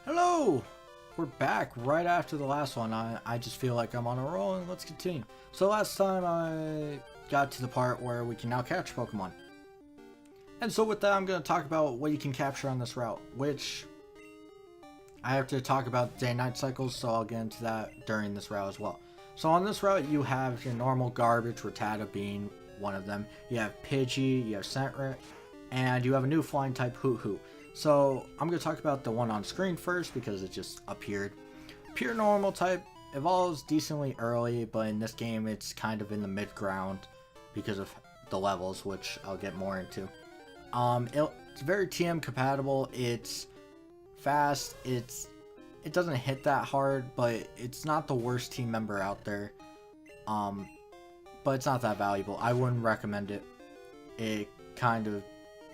Hello! We're back right after the last one. I just feel like I'm on a roll and let's continue. So last time I got to the part where we can now catch Pokemon. And so with that I'm going to talk about what you can capture on this route, which I have to talk about day-night cycles, so I'll get into that during this route as well. So on this route you have your normal garbage, Rattata being one of them. You have Pidgey, you have Sentret, and you have a new flying type Hoo-Hoo. So I'm going to talk about the one on screen first because it just appeared. Pure normal type evolves decently early, but in this game it's kind of in the mid-ground because of the levels, which I'll get more into. It's very TM compatible, it's fast, it doesn't hit that hard, but it's not the worst team member out there. But it's not that valuable. I wouldn't recommend it. It kind of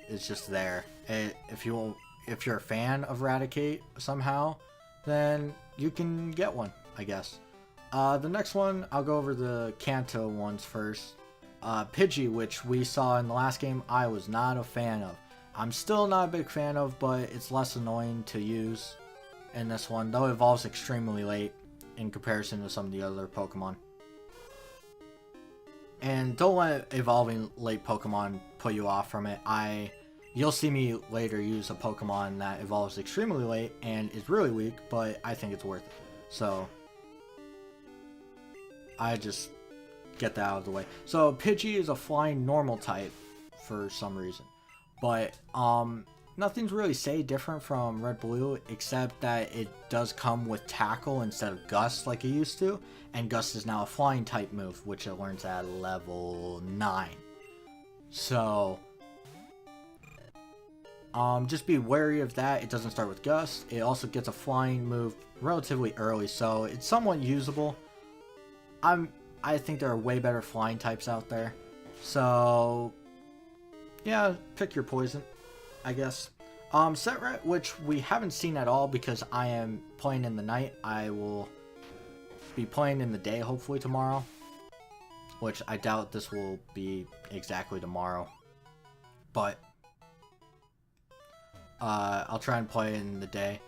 is just there. If you're a fan of Raticate somehow, then you can get one, I guess. The next one, I'll go over the Kanto ones first. Pidgey, which we saw in the last game, I was not a fan of. I'm still not a big fan of, but it's less annoying to use in this one, though it evolves extremely late in comparison to some of the other Pokemon. And don't let evolving late Pokemon put you off from it. You'll see me later use a Pokemon that evolves extremely late and is really weak, but I think it's worth it. So, I just get that out of the way. So, Pidgey is a flying normal type for some reason. But, nothing's really say different from Red Blue, except that it does come with Tackle instead of Gust like it used to. And Gust is now a flying type move, which it learns at level 9. So, just be wary of that. It doesn't start with Gust. It also gets a flying move relatively early, so it's somewhat usable. I think there are way better flying types out there. So, yeah, pick your poison, I guess. Sentret, which we haven't seen at all because I am playing in the night. I will be playing in the day hopefully tomorrow, which I doubt this will be exactly tomorrow, but I'll try and play in the day.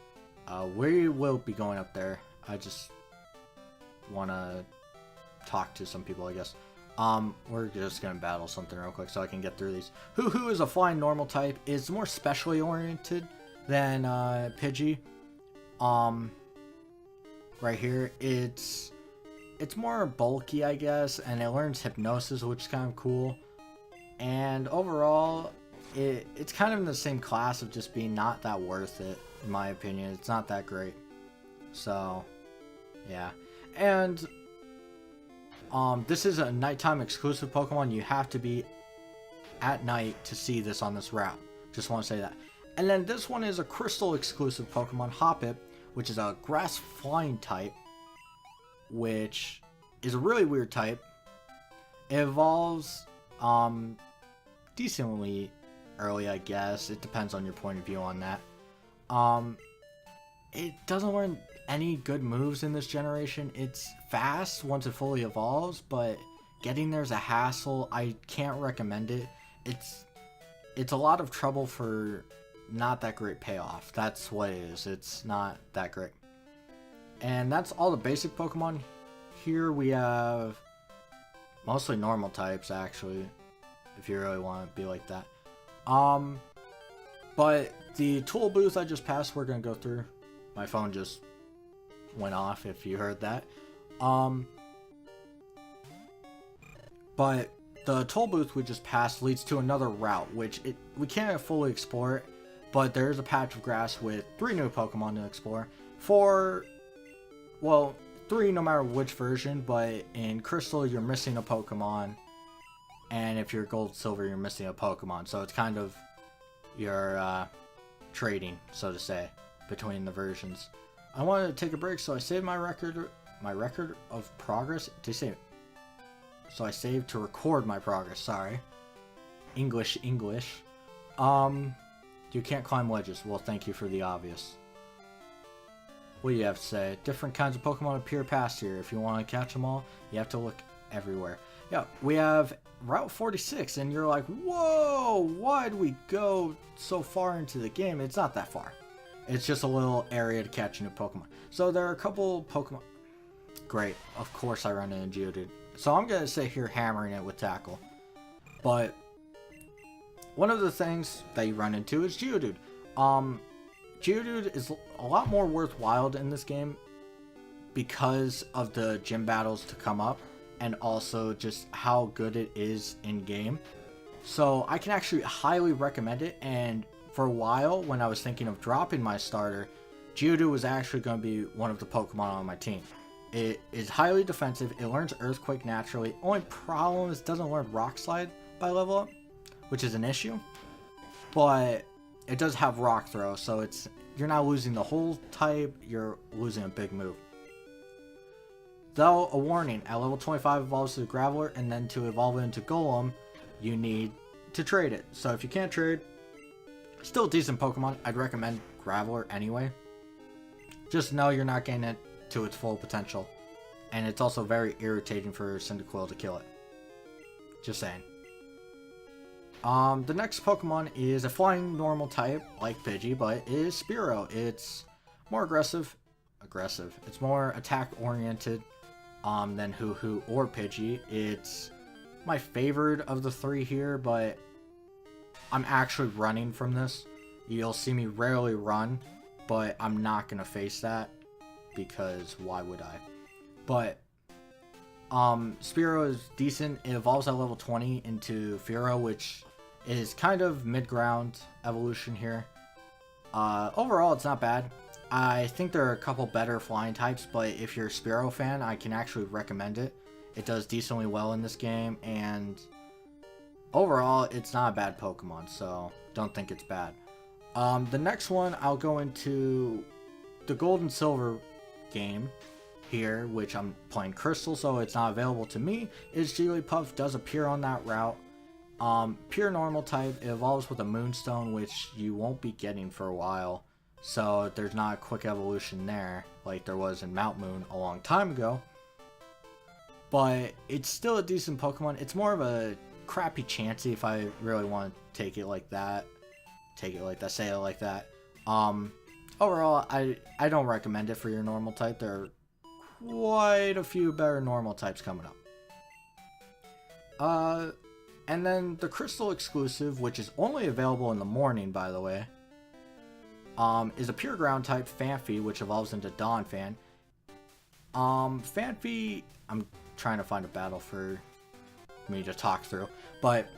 We will be going up there. I just want to talk to some people, I guess. We're just going to battle something real quick so I can get through these. Hoo-Hoo is a flying normal type. It's more specially oriented than Pidgey. Right here, it's more bulky, I guess, and it learns Hypnosis, which is kind of cool. And overall, it's kind of in the same class of just being not that worth it, in my opinion. It's not that great. So, yeah. And this is a nighttime exclusive Pokemon. You have to be at night to see this on this route. Just want to say that. And then this one is a crystal exclusive Pokemon, Hoppip, which is a grass flying type, which is a really weird type. It evolves decently early, I guess. It depends on your point of view on that. It doesn't learn any good moves in this generation. It's fast once it fully evolves, but getting there is a hassle. I can't recommend it. It's a lot of trouble for not that great payoff. That's what it is. It's not that great. And that's all the basic Pokemon. Here we have mostly normal types, actually, if you really want to be like that. But the tool booth I just passed, we're going to go through. My phone just went off, if you heard that. But the toll booth we just passed leads to another route, which we can't fully explore it, but there is a patch of grass with 3 new Pokemon to explore. 4, well, 3 no matter which version, but in Crystal you're missing a Pokemon, and if you're Gold Silver you're missing a Pokemon, so it's kind of your trading, so to say, between the versions. I wanted to take a break, so I saved my record of progress. So I saved to record my progress. Sorry, English. You can't climb ledges. Well, thank you for the obvious. What do you have to say? Different kinds of Pokemon appear past here. If you want to catch them all, you have to look everywhere. Yeah, we have Route 46, and you're like, whoa, why'd we go so far into the game? It's not that far. It's just a little area to catch a new Pokemon. So there are a couple Pokemon. Great, of course I run into Geodude. So I'm gonna sit here hammering it with Tackle. But one of the things that you run into is Geodude. Geodude is a lot more worthwhile in this game because of the gym battles to come up, and also just how good it is in game. So I can actually highly recommend it, and for a while when I was thinking of dropping my starter, Geodude was actually going to be one of the Pokemon on my team. It is highly defensive, it learns Earthquake naturally. Only problem is it doesn't learn Rock Slide by level up, which is an issue. But it does have Rock Throw, so you're not losing the whole type, you're losing a big move. Though, a warning, at level 25 evolves to Graveler, and then to evolve it into Golem, you need to trade it. So if you can't trade, still a decent Pokemon. I'd recommend Graveler anyway. Just know you're not getting it to its full potential. And it's also very irritating for Cyndaquil to kill it. Just saying. The next Pokemon is a flying normal type, like Pidgey, but it is Spearow. It's more aggressive. It's more attack oriented than Hoo-Hoo or Pidgey. It's my favorite of the three here, but I'm actually running from this. You'll see me rarely run, but I'm not going to face that, because why would I? But Spearow is decent. It evolves at level 20 into Fearow, which is kind of mid-ground evolution here. Overall, it's not bad. I think there are a couple better flying types, but if you're a Spearow fan, I can actually recommend it. It does decently well in this game, and overall, it's not a bad Pokemon, so don't think it's bad. The next one, I'll go into the Gold and Silver game here, which I'm playing Crystal, so it's not available to me, is Jigglypuff. Does appear on that route. Pure normal type, it evolves with a Moonstone, which you won't be getting for a while. So there's not a quick evolution there like there was in Mount Moon a long time ago. But it's still a decent Pokemon. It's more of a crappy Chansey if I really want to take it like that. Say it like that. Overall, I don't recommend it for your normal type. There are quite a few better normal types coming up. And then the Crystal exclusive, which is only available in the morning, by the way, is a pure ground type Phanpy, which evolves into Donphan. Phanpy, I'm trying to find a battle for me to talk through, but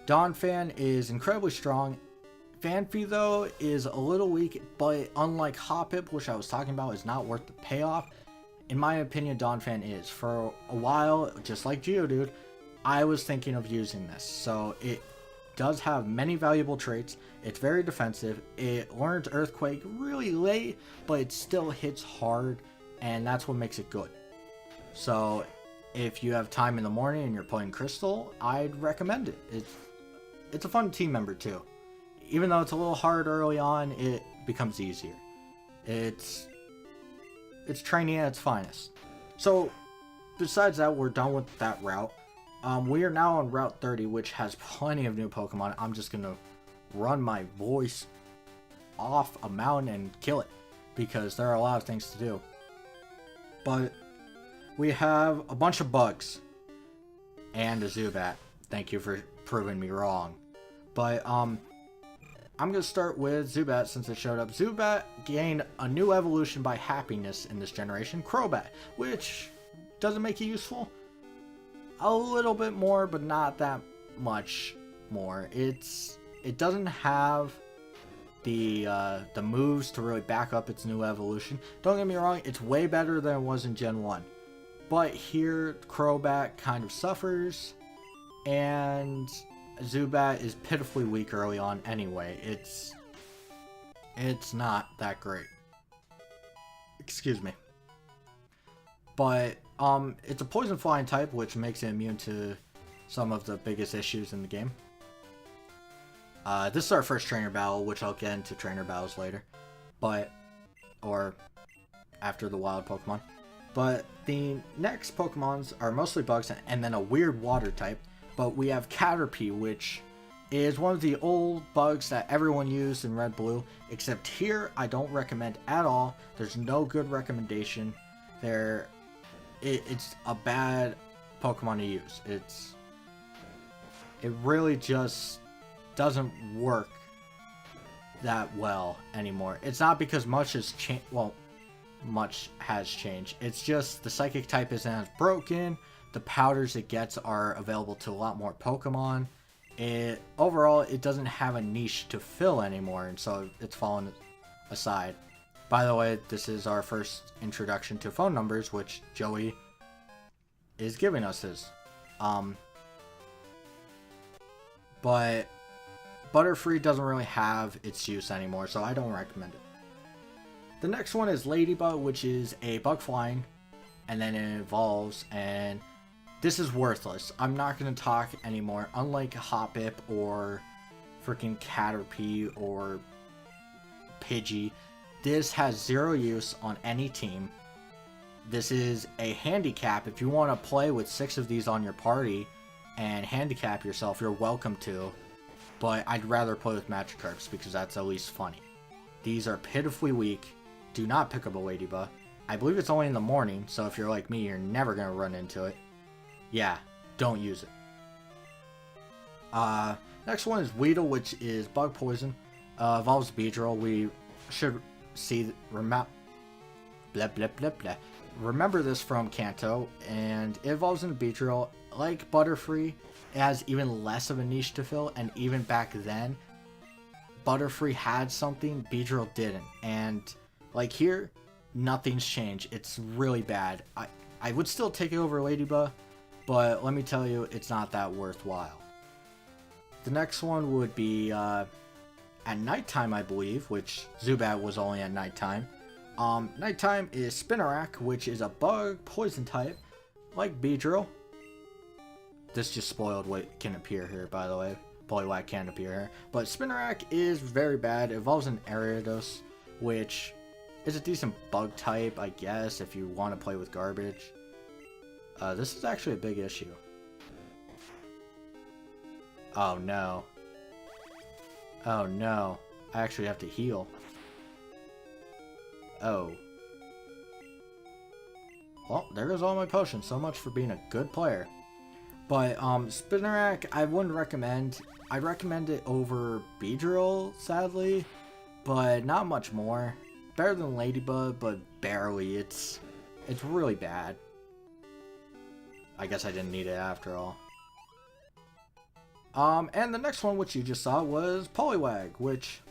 Donphan is incredibly strong. Phanpy, though, is a little weak, but unlike Hoppip, which I was talking about, is not worth the payoff. In my opinion, Donphan is. For a while, just like Geodude, I was thinking of using this. So it does have many valuable traits. It's very defensive. It learns Earthquake really late, but it still hits hard, and that's what makes it good. So if you have time in the morning and you're playing Crystal, I'd recommend it. It's a fun team member too. Even though it's a little hard early on, it becomes easier. It's training at its finest. So besides that, we're done with that route. We are now on Route 30, which has plenty of new Pokemon. I'm just going to run my voice off a mountain and kill it, because there are a lot of things to do. But we have a bunch of bugs and a Zubat. Thank you for proving me wrong. But I'm going to start with Zubat since it showed up. Zubat gained a new evolution by Happiness in this generation, Crobat, which doesn't make it useful. A little bit more, but not that much more. It doesn't have the moves to really back up its new evolution. Don't get me wrong, it's way better than it was in Gen 1. But here, Crobat kind of suffers, and Zubat is pitifully weak early on anyway. It's not that great. Excuse me. But it's a poison flying type, which makes it immune to some of the biggest issues in the game. This is our first trainer battle, which I'll get into trainer battles later. Or after the wild Pokemon. But the next Pokemons are mostly bugs and then a weird water type. But we have Caterpie, which is one of the old bugs that everyone used in Red Blue, except here I don't recommend at all. There's no good recommendation. It's a bad Pokemon to use. It really just doesn't work that well anymore. It's not because much has changed. Well, much has changed. It's just the Psychic type isn't as broken. The powders it gets are available to a lot more Pokemon. Overall, it doesn't have a niche to fill anymore, and so it's fallen aside. By the way, this is our first introduction to phone numbers, which Joey is giving us his. But Butterfree doesn't really have its use anymore, so I don't recommend it. The next one is Ladybug, which is a bug flying, and then it evolves, and this is worthless. I'm not going to talk anymore. Unlike Hoppip or freaking Caterpie or Pidgey, this has zero use on any team. This is a handicap. If you want to play with 6 of these on your party and handicap yourself, you're welcome to. But I'd rather play with Magikarps because that's at least funny. These are pitifully weak. Do not pick up a Ladybug. I believe it's only in the morning, so if you're like me, you're never going to run into it. Yeah, don't use it. Next one is Weedle, which is bug poison. Evolves Beedrill. We should see remember this from Kanto, and it evolves into Beedrill. Like Butterfree, it has even less of a niche to fill, and even back then, Butterfree had something, Beedrill didn't. And like here, nothing's changed. It's really bad. I would still take it over Ladybug, but let me tell you, it's not that worthwhile. The next one would be at nighttime, I believe, which Zubat was only at nighttime. Nighttime is Spinarak, which is a bug poison type, like Beedrill. This just spoiled what can appear here, by the way. Poliwag can appear here. But Spinarak is very bad. It evolves in Ariados, which is a decent bug type, I guess, if you want to play with garbage. This is actually a big issue. Oh no. Oh no. I actually have to heal. Oh. Well, there goes all my potions. So much for being a good player. But, Spinarak, I wouldn't recommend. I'd recommend it over Beedrill, sadly. But not much more. Better than Ladybug, but barely. It's really bad. I guess I didn't need it after all. And the next one, which you just saw, was Poliwag, which,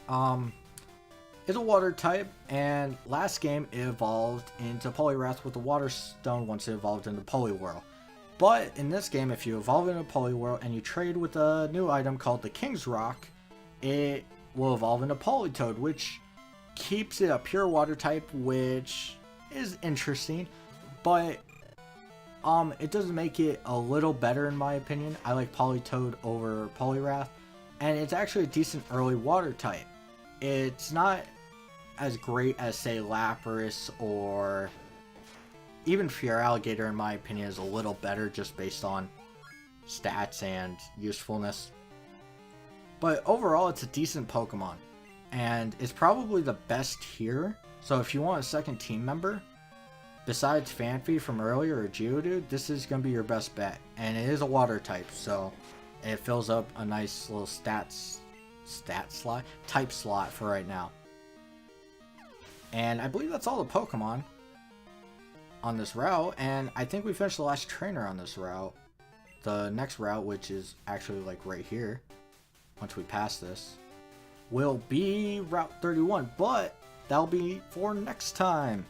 is a water type, and last game it evolved into Poliwrath with the Water Stone once it evolved into Poliwhirl. But in this game, if you evolve into Poliwhirl and you trade with a new item called the King's Rock, it will evolve into Politoed, which keeps it a pure water type, which is interesting, but it doesn't make it a little better in my opinion. I like Politoed over Poliwrath, and it's actually a decent early water type. It's not as great as, say, Lapras, or even Feraligatr in my opinion is a little better just based on stats and usefulness. But overall, it's a decent Pokemon, and it's probably the best here. So if you want a second team member, besides Phanpy from earlier or Geodude, this is going to be your best bet. And it is a water type, so it fills up a nice little type slot for right now. And I believe that's all the Pokemon on this route, and I think we finished the last trainer on this route. The next route, which is actually like right here, once we pass this, will be Route 31, but that'll be for next time.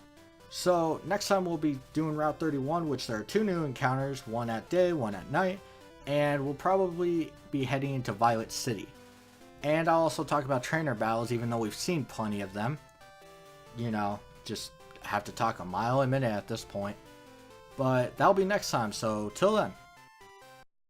So next time we'll be doing Route 31, which there are 2 new encounters, one at day, one at night, and we'll probably be heading into Violet City. And I'll also talk about trainer battles, even though we've seen plenty of them. You know, just have to talk a mile a minute at this point. But that'll be next time, so till then.